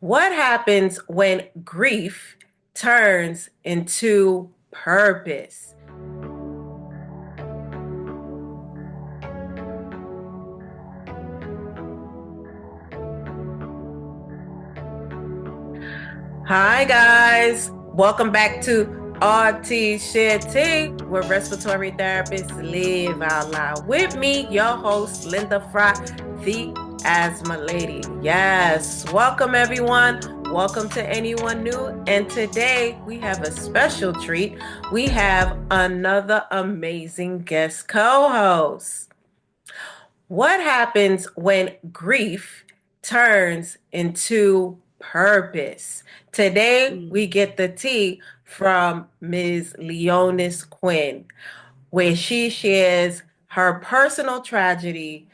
What happens when grief turns into purpose? Hi, guys. Welcome back to RT Share Tea, where respiratory therapists live out loud. With me, your host, Linda Fry, the Asthma Lady. Yes, welcome everyone. Welcome to anyone new. And today we have a special treat. We have another amazing guest co host. What happens when grief turns into purpose? Today, we Mm. get the tea from Ms. Laonis Quinn, where she shares her personal tragedy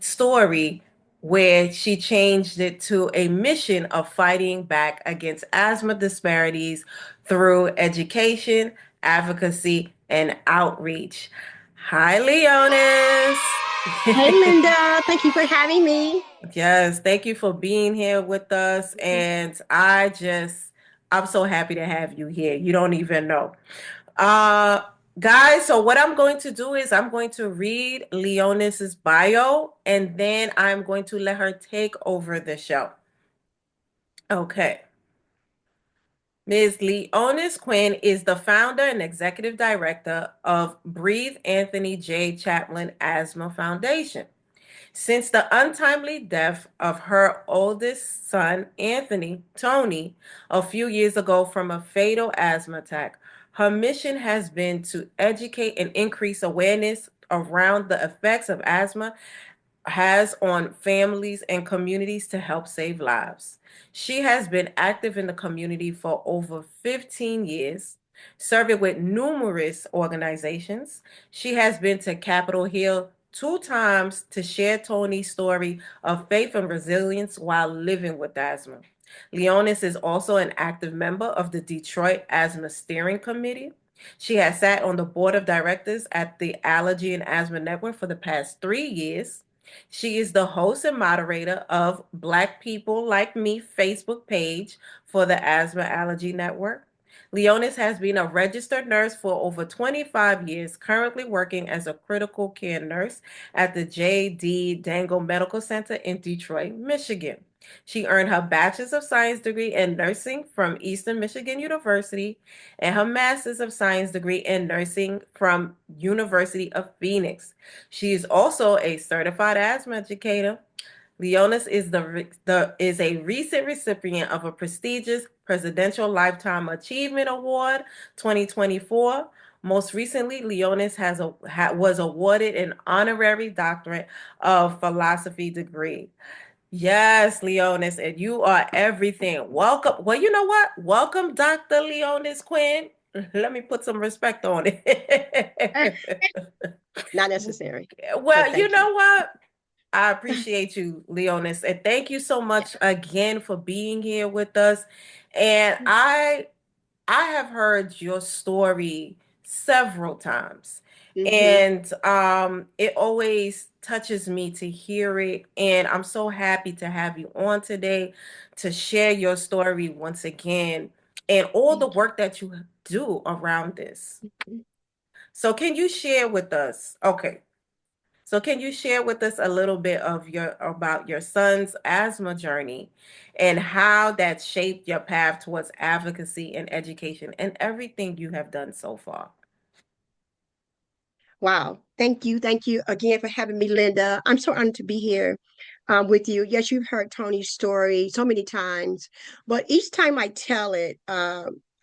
story where she changed it to a mission of fighting back against asthma disparities through education, advocacy, and outreach. Hi, Leonis. Hey, Linda. Thank you for having me. Yes, thank you for being here with us. And I'm so happy to have you here. You don't even know. Uh, Guys, so what I'm going to do is I'm going to read Leonis's bio and then I'm going to let her take over the show. Okay. Ms. Leonis Quinn is the founder and executive director of Breathe Anthony J. Chapman Asthma Foundation. Since the untimely death of her oldest son, Anthony Tony, a few years ago from a fatal asthma attack, her mission has been to educate and increase awareness around the effects of asthma has on families and communities to help save lives. She has been active in the community for over 15 years, serving with numerous organizations. She has been to Capitol Hill 2 times to share Tony's story of faith and resilience while living with asthma. Leonis is also an active member of the Detroit Asthma Steering Committee. She has sat on the board of directors at the Allergy and Asthma Network for the past 3 years. She is the host and moderator of Black People Like Me Facebook page for the Asthma Allergy Network. Leonis has been a registered nurse for over 25 years, currently working as a critical care nurse at the J.D. Dangle Medical Center in Detroit, Michigan. She earned her Bachelor's of Science degree in nursing from Eastern Michigan University and her Master's of Science degree in nursing from University of Phoenix. She is also a certified asthma educator. Leonis is a recent recipient of a prestigious Presidential Lifetime Achievement Award 2024. Most recently, Leonis was awarded an honorary doctorate of philosophy degree. Yes, Leonis, and you are everything. Welcome. Well, you know what? Welcome, Dr. Leonis Quinn. Let me put some respect on Eh, it. Not necessary, but Well, you thank you. know what? I appreciate you, Leonis, and thank you so much again for being here with us. And I have heard your story several times, Hmm. and it always touches me to hear it. And I'm so happy to have you on today to share your story once again and all the Thank you. work that you do around this. So, can you share with us? Okay. So can you share with us a little bit of your about your son's asthma journey and how that shaped your path towards advocacy and education and everything you have done so far? Wow. Thank you. Thank you again for having me, Linda. I'm so honored to be here with you. Yes, you've heard Tony's story so many times, but each time I tell it,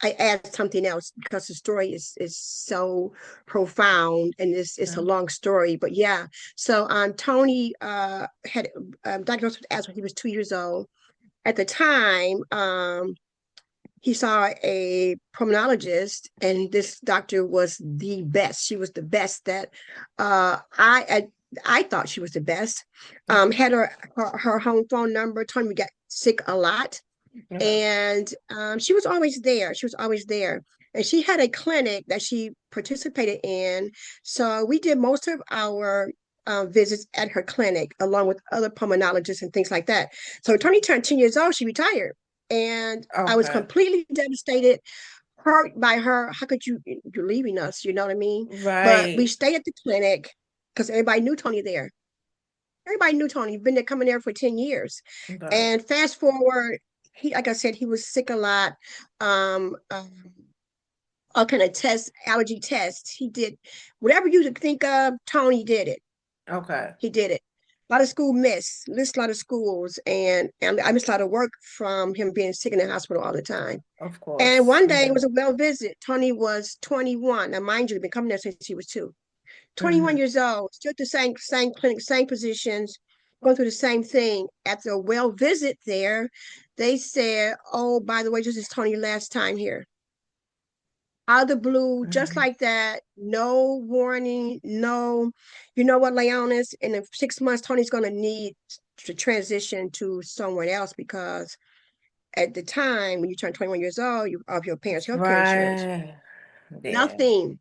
I add something else because the story is so profound and it's a Yeah. long story. But yeah, so Tony had diagnosed with asthma when he was 2 years old. At the time, he saw a pulmonologist, and this doctor was the best. She was the best that I thought she was the best. Mhm. Had her home phone number. Told me we got sick a lot, Okay. and she was always there. She was always there, and she had a clinic that she participated in. So we did most of our visits at her clinic, along with other pulmonologists and things like that. So Tony turned 10 years old. She retired. And I was Okay. completely devastated, hurt by her. How could you're leaving us? You know what I mean? But we Right. stayed at the clinic because everybody knew Tony there. Everybody knew Tony. Been there coming there for 10 years. Right. And fast forward, he like I said, he was sick a lot. Um, um all kind of tests, allergy tests. He did whatever you could think of, Tony did it. Okay. He did it. A lot of school missed a lot of schools, and I missed a lot of work from him being sick in the hospital all the time. Of And course. one day it Yeah. was a well visit. Tony was 21. Now, mind you, he'd been coming there since he was two. 21 Hmm. years old, still at the same clinic, same positions, going through the same thing. At the well visit there, they said, "Oh, by the way, this is Tony last time here." Out of the blue, just Hmm. like that, no warning, no, you know what, Laonis, in the 6 months, Tony's going to need to transition to someone else because at the time when you turn 21 years old, you of your parents' healthcare insurance. Right. Yeah. Nothing,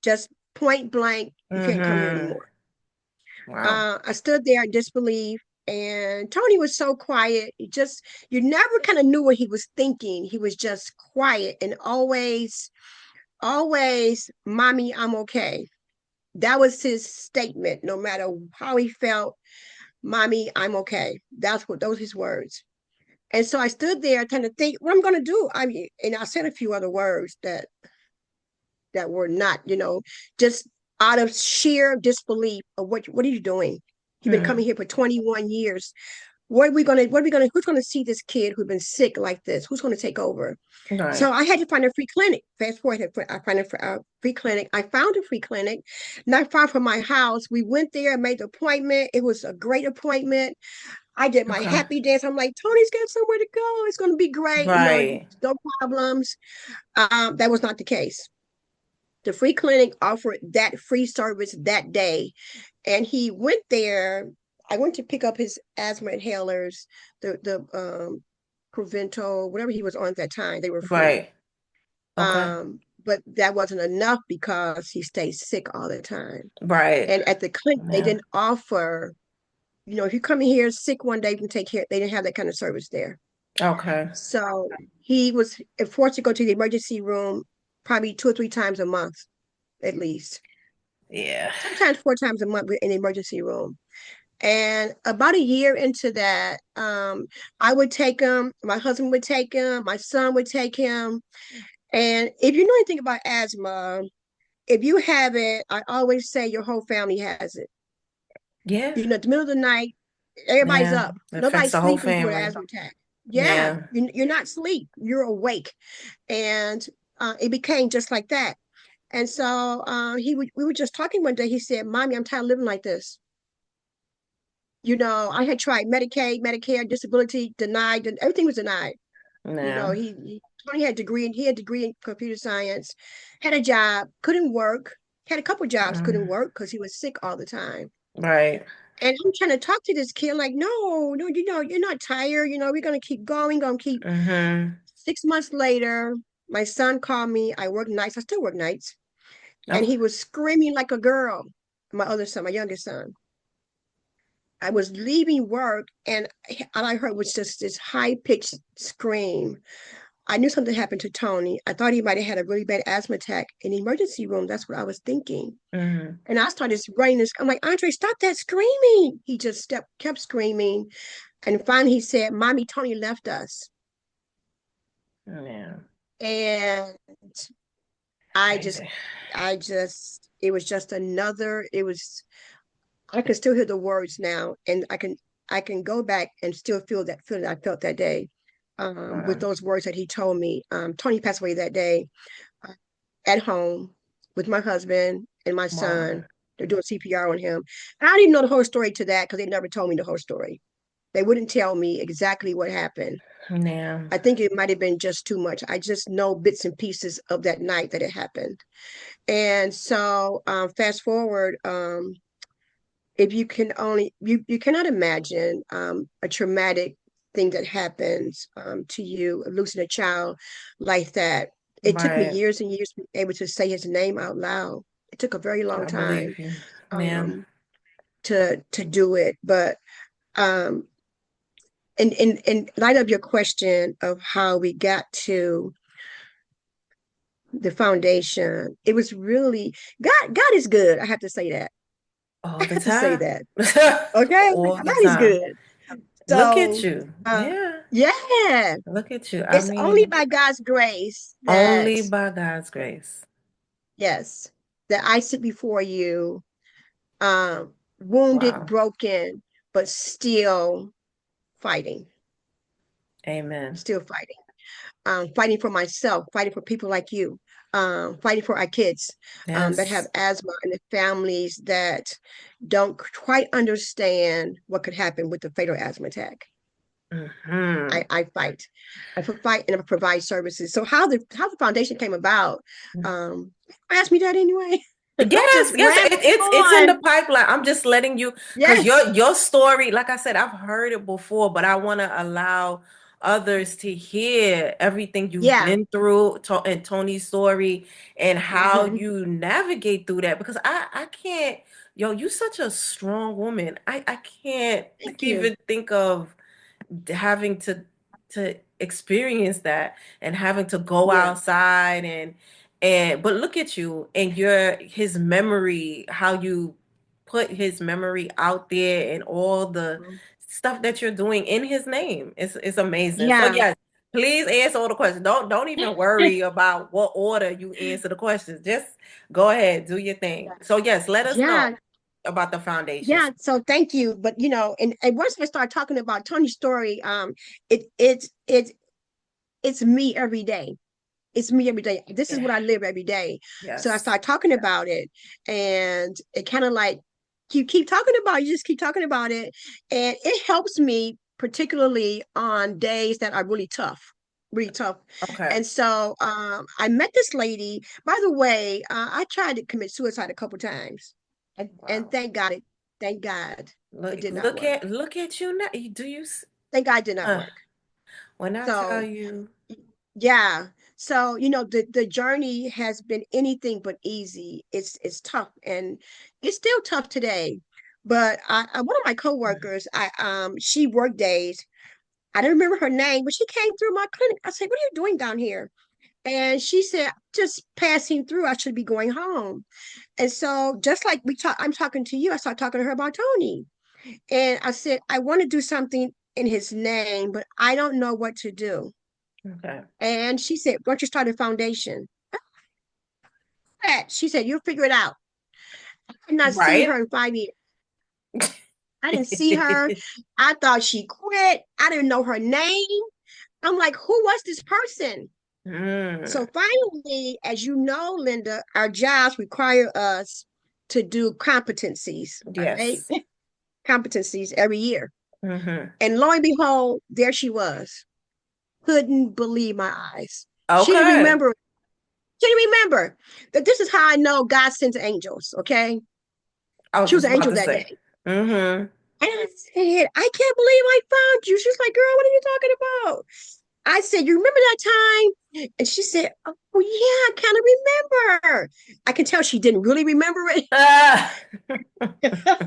just point blank, you can't come here Hmm. anymore. Wow. I stood there in disbelief, and Tony was so quiet. You never kind of knew what he was thinking. He was just quiet and always, mommy, I'm okay. That was his statement. No matter how he felt, mommy, I'm okay. Those were his words. And so I stood there trying to think what I'm going to do. I mean, and I said a few other words that were not, just out of sheer disbelief of what are you doing? You've been coming Hmm. here for 21 years. Who's gonna see this kid who's been sick like this? Who's gonna take over? So Right. I had to find a free clinic. Fast forward, I find a free clinic. I found a free clinic not far from my house. We went there, made the appointment. It was a great appointment. I did my Okay. happy dance. I'm like, Tony's got somewhere to go. It's going to be great. Right. No problems. That was not the case. The free clinic offered that free service that day. And he went there. I went to pick up his asthma inhalers, the Prevento, whatever he was on at that time. They were free. Right. Okay. But that wasn't enough because he stayed sick all the time. Right. And at the clinic, they Yeah. didn't offer, if you come in here sick one day, you can take care. They didn't have that kind of service there. Okay. So he was forced to go to the emergency room probably 2 or 3 times a month, at least. Yeah. Sometimes 4 times a month in the emergency room. And about a year into that, I would take him, my husband would take him, my son would take him. And if you know anything about asthma, if you have it, I always say your whole family has it. Yeah. At the middle of the night, everybody's Yeah. up. It affects Nobody's the whole sleeping through an family. asthma attack. Yeah, Yeah. you're not asleep. You're awake, and it became just like that. And so we were just talking one day. He said, "Mommy, I'm tired of living like this. I had tried Medicaid, Medicare, disability, denied, and everything was denied. Yeah. Tony he had a degree in computer science, had a job, couldn't work, had a couple jobs, couldn't Mm. work because he was sick all the time. Right. And I'm trying to talk to this kid, like, no, no, you're not tired. We're gonna keep going, gonna keep. Mm-hmm. 6 months later, my son called me. I work nights. I still work nights, and Okay. he was screaming like a girl. My other son, my youngest son. I was leaving work, and all I heard was just this high pitched scream. I knew something happened to Tony. I thought he might have had a really bad asthma attack in the emergency room. That's what I was thinking. Mm-hmm. And I started running this. I'm like, Andre, stop that screaming. He just kept screaming. And finally he said, Mommy, Tony left us. Yeah. And I just, Crazy. it was just I can still hear the words now. And I can go back and still feel that feeling I felt that day with Wow. those words that he told me. Tony passed away that day uh, at home with my husband and my Wow. son. They're doing CPR on him. I didn't know the whole story to that because they never told me the whole story. They wouldn't tell me exactly what happened. Yeah. I think it might have been just too much. I just know bits and pieces of that night that it happened. And so, fast forward, if you can only you cannot imagine a traumatic thing that happens to you, losing a child like that. It took me Right. years and years to be able to say his name out loud. It took a very long I time believe you. Yeah. um, to do it, but um, in light of your question of how we got to the foundation, it was really God is good. I have to say that. All I the have to say time. that. Okay. All the God is time. good. Look at So you. Yeah. yeah, Look at you. I it's only mean, by God's grace that, only by God's grace. yes, that I sit before you, wounded, Wow. broken, but still fighting, Amen. still fighting. Fighting for myself, fighting for people like you, fighting for our kids that have Yes. asthma and the families that don't quite understand what could happen with the fatal asthma attack. Hmm. I fight. I fight and I provide services. So how the foundation came about, ask me that anyway. I'm Yes, just yes, rambling it's in the on. pipeline. I'm just letting you, because Yes, your story, like I said, I've heard it before, but I want to allow others to hear everything you've yeah. been through and Tony's story and how Hmm. you navigate through that. Because I can't, yo, you such a strong woman. I can't Thank you. even think of having to experience that and having to go Yeah. outside and but look at you and your his memory, how you put his memory out there and all the stuff that you're doing in his name. It's amazing. So Yeah. yes, please answer all the questions. Don't even worry about what order you answer the questions. Just go ahead, do your thing. So yes, let us know Yeah. about the foundations. Yeah, so thank you. But and once I start talking about Tony's story, it's me every day. It's me every day. This is Yeah. what I live every day. So I Yes. start talking about it, and it kind of like you keep talking about it, you just keep talking about it. And it helps me, particularly on days that are really tough, really tough. Okay. And so I met this lady. By the way, I tried to commit suicide a couple times. And Wow. thank God it Look, did not work. look at you now. Thank God it did not Uh, work. when I tell So you, yeah. So, the journey has been anything but easy. It's tough and it's still tough today. But one of my coworkers, she worked days. I don't remember her name, but she came through my clinic. I said, "What are you doing down here?" And she said, "Just passing through. I should be going home." And so just like I'm talking to you, I started talking to her about Tony. And I said, "I want to do something in his name, but I don't know what to do." okay, And she said, "Why don't you start a foundation?" She said, "You'll figure it out." I did not see right? her in 5 years. I didn't see her. I thought she quit. I didn't know her name. I'm like, who was this person? Mm, So finally, as you know, Linda, our jobs require us to do competencies, all right? yes. Competencies every year. Hmm. And lo and behold, there she was. Couldn't believe my eyes. She didn't Okay. remember. She didn't remember that this is how I know God sends angels, okay? I was She was just an about angel to that say. day. Hmm. And I said, "I can't believe I found you." She's like, "Girl, what are you talking about?" I said, "You remember that time?" And she said, "Oh, yeah, I kind of remember." I can tell she didn't really remember it. Ah.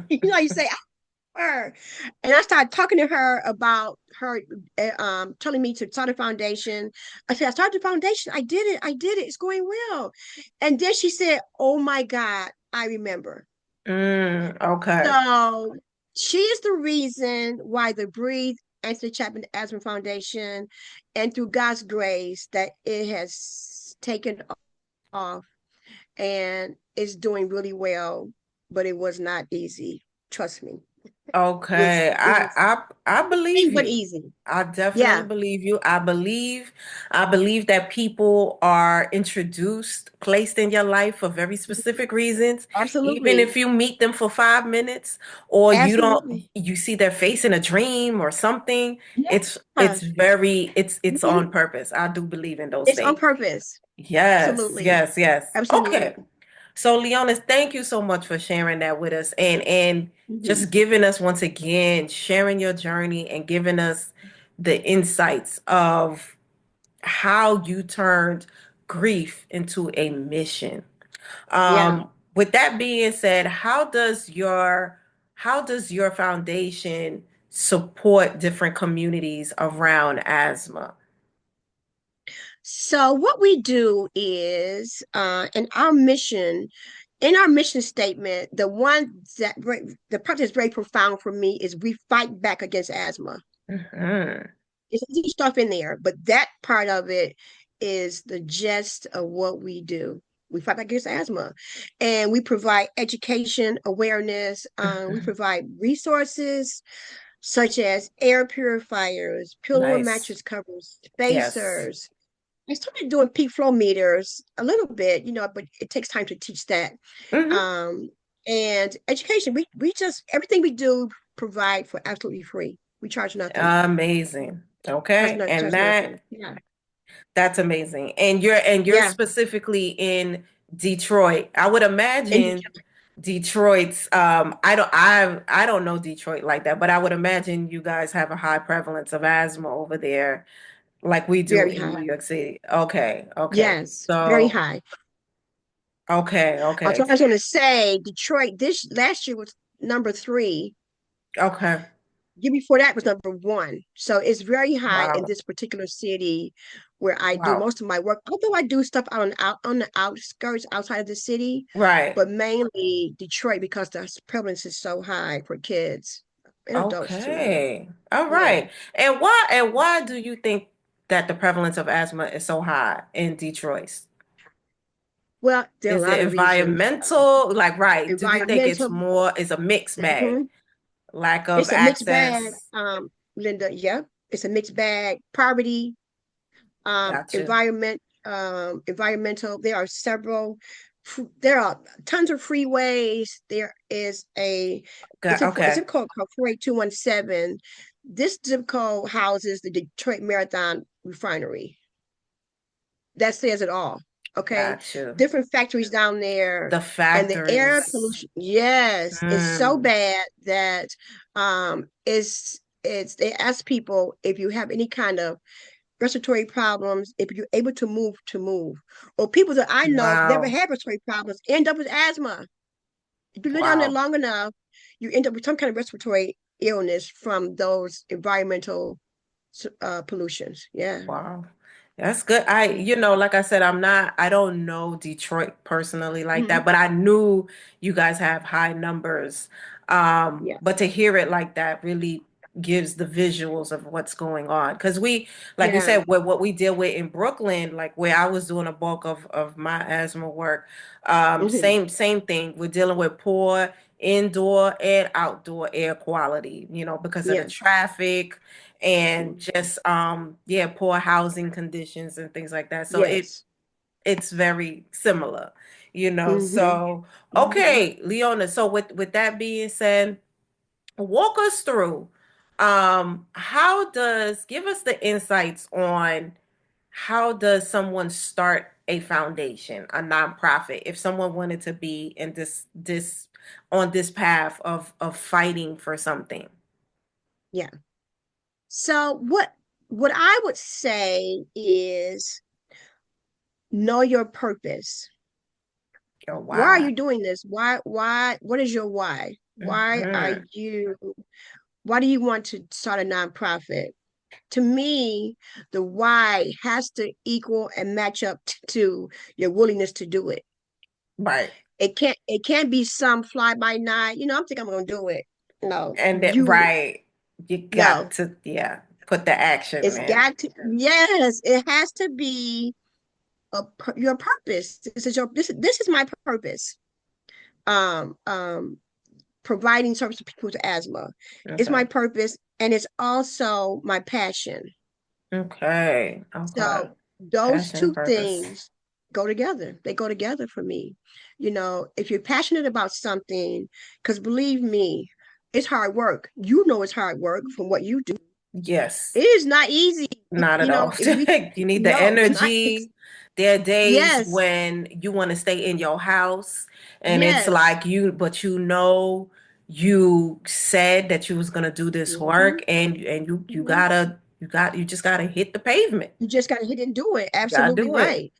You say, her. And I started talking to her about her telling me to start a foundation. I said, "I started the foundation. I did it. I did it. It's going well." And then she said, "Oh my God, I remember." Okay. So she is the reason why the Breathe and the Chapman Asthma Foundation, and through God's grace, that it has taken off and is doing really well. But it was not easy. Trust me. It was Okay, it was I believe anything but you. easy. I definitely Yeah, believe you. I believe that people are introduced, placed in your life for very specific reasons. Even absolutely. if you meet them for 5 minutes or you don't, Absolutely. you see their face in a dream or something, Yeah. it's very it's on Mhm. purpose. I do believe in those It's on things. purpose. Yes, Absolutely. yes, yes. Absolutely. Okay. So, Leonis, thank you so much for sharing that with us and Mhm. just giving us once again, sharing your journey and giving us the insights of how you turned grief into a mission. Yeah. With that being said, how does your foundation support different communities around asthma? So what we do is, in our mission statement, the one that the part that's very profound for me is we fight back against asthma. Hmm. It's easy stuff in there, but that part of it is the gist of what we do. We fight back against asthma, and we provide education, awareness. We Hmm. provide resources such as air purifiers, pillow and Nice. mattress covers, Yes. spacers. I started doing peak flow meters a little bit, but it takes time to teach that. Hmm. Um, and education, we just everything we do provide for absolutely free. We charge nothing. Amazing. Okay. And Charge nothing. Yeah. that's amazing. And you're Yeah. specifically in Detroit. I would And imagine Detroit's I don't know Detroit like that, but I would imagine you guys have a high prevalence of asthma over there like we do very in New high. York City. Okay, okay. Yes, very So, high. okay, So okay. I was going to say Detroit this last year was number three. Okay. Year before that was number one. So it's very high in Wow. this particular city where I do Wow. most of my work. Although I do stuff out on the outskirts outside of the city, Right. but mainly Detroit because the prevalence is so high for kids and adults too. Okay. All Yeah. right. And why do you think that the prevalence of asthma is so high in Detroit? Well, there are a Is lot it of reasons. environmental? Like, right. Do you think it's Environmental. more, is a mixed bag? Mhm. Lack of It's a mixed bag, access. Linda. Yeah, it's a mixed bag. Poverty, Gotcha. environmental. There are tons of freeways. There is Got, a okay. zip code called 48217. This zip code houses the Detroit Marathon Refinery. That says it all. Okay. Got you. Different factories down there. The And the air factories. pollution, yes, is so Mm, bad that it's they ask people if you have any kind of respiratory problems, if you're able to move. Or people that I know never wow. had respiratory problems end up with asthma. If you live down there Wow. long enough, you end up with some kind of respiratory illness from those environmental pollutions. Yeah. Wow. That's good. Like I said, I don't know Detroit personally like Mhm. that, but I knew you guys have high numbers. Yeah. But to hear it like that really gives the visuals of what's going on. Because like you Yeah. said, what we deal with in Brooklyn, like where I was doing a bulk of my asthma work, Hmm. same thing. We're dealing with poor indoor and outdoor air quality, because of the Yeah. traffic and Mhm. just yeah, poor housing conditions and things like that. So Yes. it's very similar, Hmm. so Hmm. okay, Leona, so with that being said, walk us through how does give us the insights on how does someone start a foundation, a nonprofit, if someone wanted to be in this on this path of fighting for something. Yeah. So what I would say is know your purpose. Your Why are why. you doing this? What is your why? Hmm. Why do you want to start a nonprofit? To me, the why has to equal and match up to your willingness to do it. Right. It can't be some fly by night. I'm thinking I'm gonna do it. No, And that, you right, you got no. to, yeah, put the action, It's man. got to, yes, it has to be your purpose. This is my purpose. Um, um, Providing service to people with asthma is my Okay. purpose, and it's also my passion. Okay. Okay. So those Passion and two purpose. things go together. They go together for me. If you're passionate about something, because believe me, it's hard work. It's hard work from what you do. Yes. It is not easy. Not at all. If we You need the no, it's not. energy. There are days Yes, when you want to stay in your house and it's yes. like but you said that you was gonna do this Mhm, work and mhm. you just gotta hit the pavement. You just got to hit it and do it. You gotta Absolutely do it. right.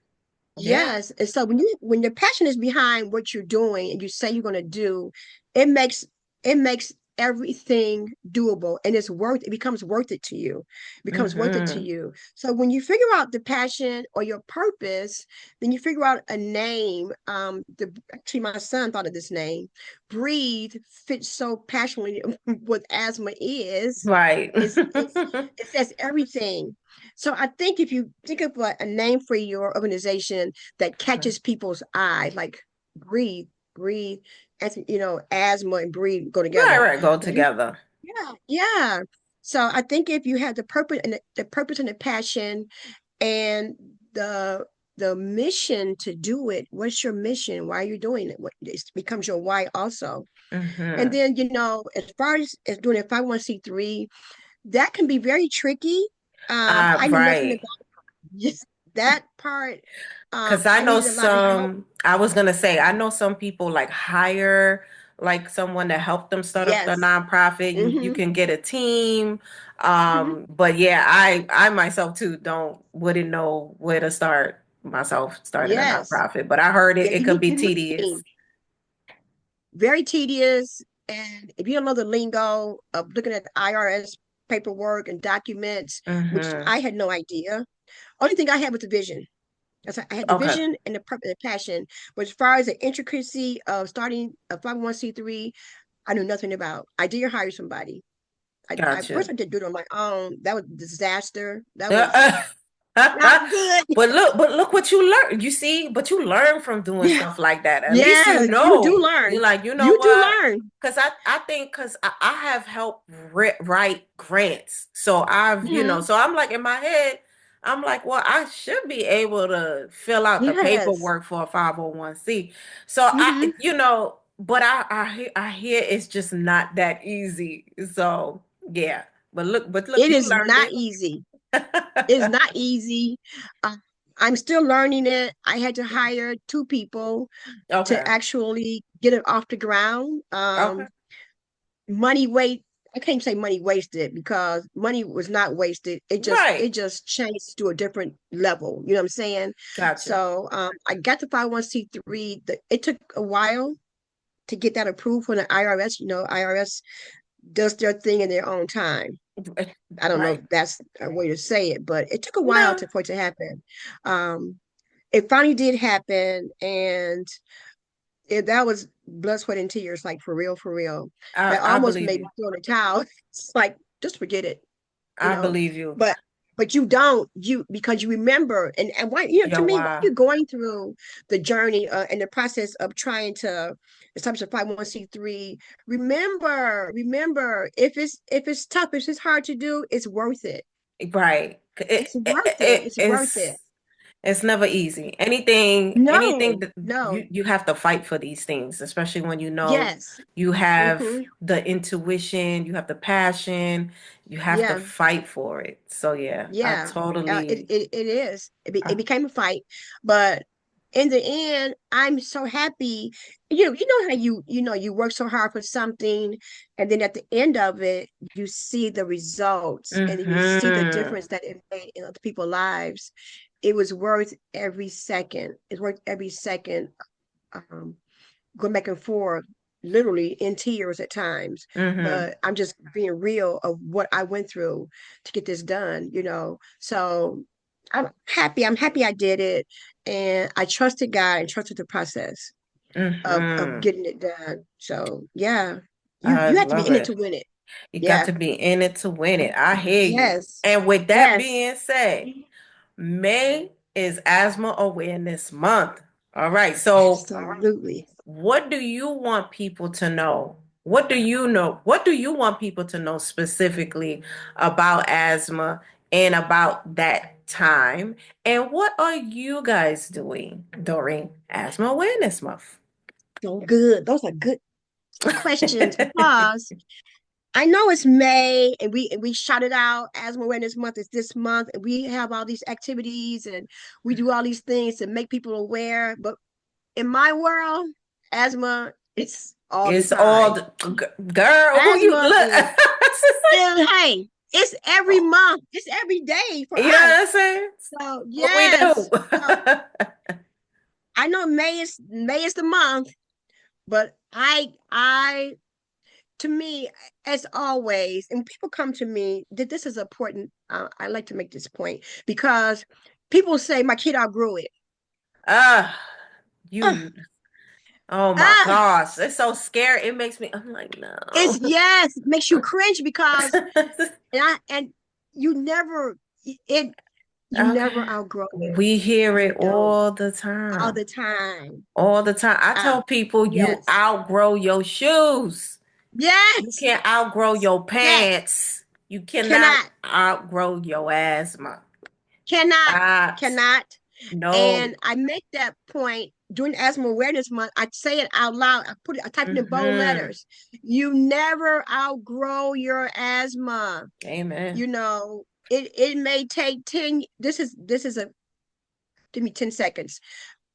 Yeah. Yes. And so when your passion is behind what you're doing and you say you're going to do, it makes it makes everything doable, and it becomes worth it to you. It becomes worth it to Mm-hmm. you. So when you figure out the passion or your purpose, then you figure out a name. Actually my son thought of this name. Breathe fits so passionately what asthma is. Right. It's it says everything. So I think if you think of a name for your organization that catches people's eye, like breathe, breathe, as asthma and breathe go Right, together. right, go You, together. yeah, yeah. So I think if you have the purpose and the passion and the the mission to do it, what's your mission? Why are you doing it? What it becomes your why also. And Mm-hmm. then, as far as doing a 501c3, that can be very tricky. I knew nothing Right. about just that part. Because I I know needed a lot of help. I was gonna say, I know some people like hire like someone to help them start up the Yes. nonprofit. You Hmm. can get a team. Hmm. But yeah, I myself too wouldn't know where to start myself starting a Yes. nonprofit. But I heard Yeah, it could be you need a tedious. team. Very tedious. And if you don't know the lingo of looking at the IRS paperwork and documents, which Mm-hmm. I had no idea. Only thing I had was the vision. I had the Okay, vision and the purpose and passion. But as far as the intricacy of starting a 501c3, I knew nothing about. I did hire somebody. I gotcha. first I did do it on my own. That was a disaster. That was not good. But look what you learn. You see, but you learn from doing Yeah. stuff like that. At least you Yes, you do know. You're learn. like, you know You do what? learn. Because I think because I have helped write grants. So I've, Hmm. so I'm like in my head, I'm like, well, I should be able to fill out the Yes. paperwork for a 501c. So Hmm. but I hear it's just not that easy. So yeah. But look, It you is learned not it. easy. It's not easy. Uh, I'm still learning it. I had to hire two people to Okay. actually get it off the ground. Okay. Money wait I can't say money wasted because money was not wasted. It Right. just changed to a different level. You know what I'm saying? Gotcha. So I got the 501c3. It took a while to get that approved from the IRS. IRS does their thing in their own time. I don't know Right. if that's a way to say it, but it took a while No, for it to happen. Um, it finally did happen, and that was blood, sweat, and tears, like for real, for real. That I almost believe made you. me throw in the towel. It's like, just forget it, you I know. believe you. But you don't, because you remember, and why, to Yo, me, while why? you're going through the journey and the process of trying to establish a 501c3, remember, if it's tough, if it's hard to do, it's worth it. Right. It's worth it. It's worth it. It's never easy. Anything No, that no, you have to fight for these things, especially when you know yes, you have mm-hmm, the intuition, you have the passion, you have to yeah. fight for it. So yeah, I Yeah, totally it is. It uh, became a fight, but in the end, I'm so happy. You know how you work so hard for something, and then at the end of it, you see the results, and then you see the mm-hmm. difference that it made in other people's lives. It was worth every second. It's worth every second. Um, Going back and forth, literally in tears at times. Mm-hmm. But I'm just being real of what I went through to get this done. So I'm happy. I'm happy I did it. And I trusted God and trusted the process of Mm-hmm. getting it done. So yeah. You I you have to be love in it it. to win it. You got Yeah. to be in it to win it. I hear you. Yes. And with that Yes. being said, May is Asthma Awareness Month. All right. So, Absolutely. what do you want people to know? What do you know? What do you want people to know specifically about asthma and about that time? And what are you guys doing during Asthma Awareness Month? So good. Those are good questions because I know it's May and we shout it out. Asthma Awareness Month is this month, and we have all these activities and we do all these things to make people aware. But in my world, asthma it's all the It's all time. the girl who you Asthma look. is, hey, it's every month, it's every day for You know what I'm us. saying? So What we yes, do. so I know May is the month, but I to me, as always, and people come to me, that this is important. I like to make this point because people say my kid outgrew it. Ah, Uh, you, oh my uh, gosh, it's so scary. It makes me, I'm like, it's no. yes, it makes you cringe because and you never it you never Okay. outgrow it. We hear You it don't all the all time. the time. All the time. I Uh, tell people you yes, outgrow your shoes. You yes, can't outgrow your yes. pants. You cannot Cannot, outgrow your asthma. cannot, Not. cannot. No. And I make that point during Asthma Awareness Month. I say it out loud. I put it, I type it in bold Hmm. letters. You never outgrow your asthma. Amen. It may take 10. This is a give me 10 seconds.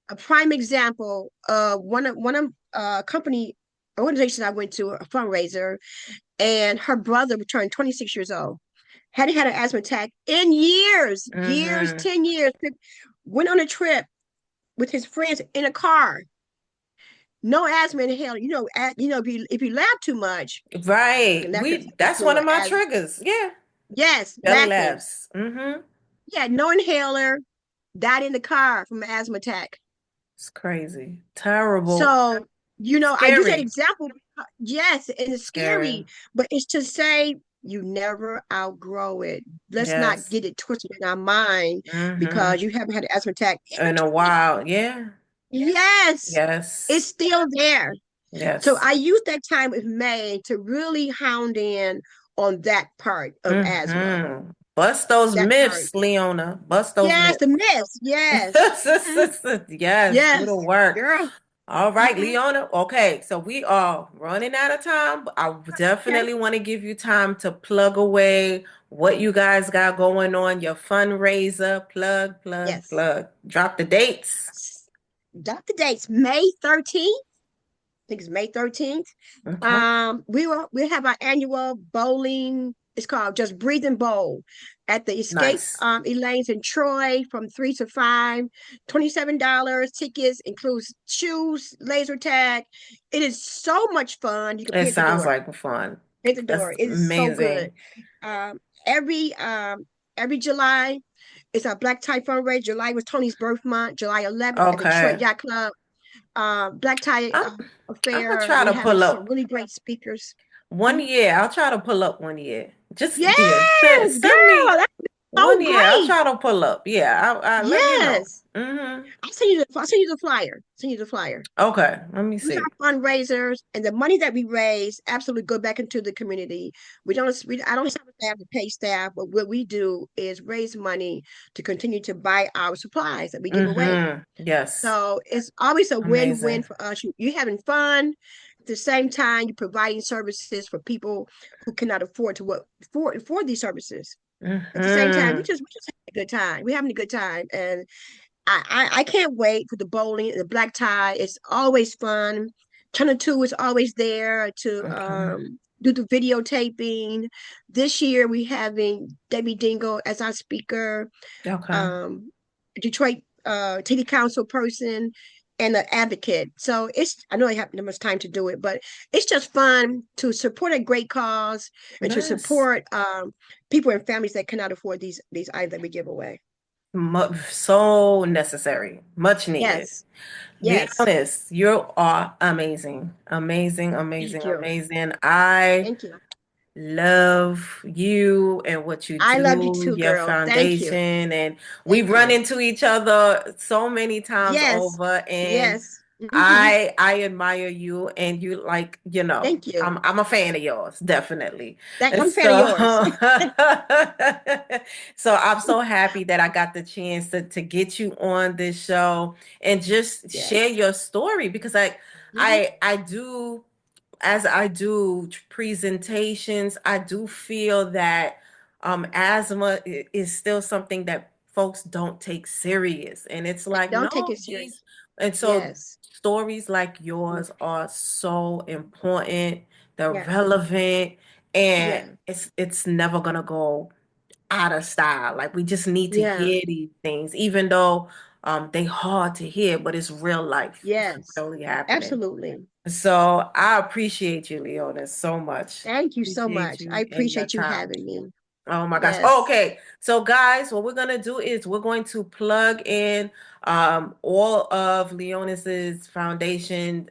A prime example, one of company organization I went to, a fundraiser, and her brother turned 26 years old. Hadn't had an asthma attack in years, Hmm. 10 years. Went on a trip with his friends in a car. No asthma inhaler. If you laugh too much, Right. that could lead That's to one of my asthma. triggers. Yeah. Yes, Belly laughing. laughs. Hmm. Yeah, no inhaler. Died in the car from an asthma attack. It's crazy. Terrible. So, I use that Scary. example. Yes, and it's Scary. scary, but it's to say you never outgrow it. Let's not Yes. get it twisted in our mind Hmm. because you haven't had an asthma attack in In a between. while. Yeah. Yes, it's Yes. still there. So Yes. I use that time with May to really hound in on that part of asthma. Bust those That part. myths, Leona. Bust those Yes, the myths. myths. Yes. Mhm. Yes, do the Yes, work. girl. All right, Mhm. Leona. Okay, so we are running out of time, but I Okay. definitely want to give you time to plug away what you guys got going on, your fundraiser. Plug, plug, Yes. plug. Drop the dates. Dr. Dates, May 13th. I think it's May 13th. Okay. We have our annual bowling. It's called Just Breathe and Bowl at the Escape Nice. Elaine's in Troy from 3 to 5. $27. Tickets includes shoes, laser tag. It is so much fun. You can It pay at the sounds door. like fun. Pay at the That's door. It is so good. amazing. Um, every July it's a black tie fundraiser. July was Tony's birth month. July 11th at the Detroit Okay. Yacht Club black tie I'm I'm gonna affair. try We're to having pull some up really great speakers. one Mhm. year. I'll try to pull up one year. Just yeah, Yes, send girl, me that's so one year. I'll great. try to pull up. Yeah, I let me know. Yes, Hmm. I'll send you the flyer. Send you the flyer. Okay, let me These see. are fundraisers, and the money that we raise absolutely go back into the community. I don't have staff to pay staff, but what we do is raise money to continue to buy our supplies that we give away. Yes, So it's always a win-win amazing. for us. You having fun. At the same time, you're providing services for people who cannot afford to what for these services. At the same time, Hmm. we just having a good time. We're having a good time, and I can't wait for the bowling and the black tie. It's always fun. Channel Two is always there to Okay. do the videotaping. This year we having Debbie Dingle as our speaker, Okay. um, Detroit City Council person, and an advocate. So I know I haven't that much time to do it, but it's just fun to support a great cause and to Yes. support people and families that cannot afford these items that we give away. So necessary, much needed. Yes, Be yes. honest, you are amazing. Amazing, amazing, Thank you. amazing. I Thank you. love you and what you I love you do, too, your girl. Thank you. foundation, and we've Thank run you. into each other so many times Yes. over, and Yes. Hmm. I admire you, and you like, Thank you. I'm a fan of yours, definitely. And I'm a fan of so yours. so I'm so happy that I got the chance to get you on this show and just share Yes. your story because Hmm. I do as I do presentations, I do feel that asthma is still something that folks don't take serious. And it's like, Don't take no, it serious. and so Yes. stories like yours are so important, they're Yes. relevant, and Yeah. it's never gonna go out of style. Like we just need to Yeah. hear these things, even though they hard to hear, but it's real life. It's Yes. really happening. Absolutely. So I appreciate you, Leona, so much. Thank you so Appreciate much. I you and your appreciate you time. having me. Oh my gosh. Oh, Yes. okay. So guys, what we're gonna do is we're going to plug in all of Leonis's foundation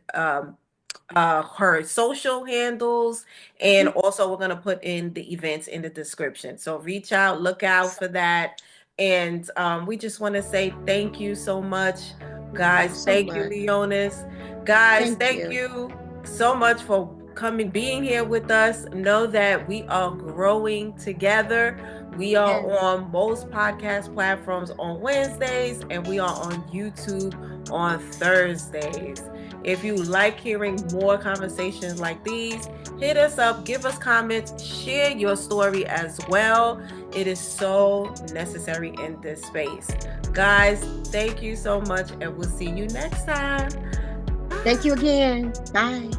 her social handles, and Mhm. also we're going to put in the events in the description, so reach out, look out for that. And we just want to say thank you so much, Thank you guys. so Thank you, much. Leonis. Guys, Thank thank you. you so much for coming, being here with us. Know that we are growing together. We are Yes. on most podcast platforms on Wednesdays, and we are on YouTube on Thursdays. If you like hearing more conversations like these, hit us up, give us comments, share your story as well. It is so necessary in this space. Guys, thank you so much, and we'll see you next time. Thank you Bye. again. Bye.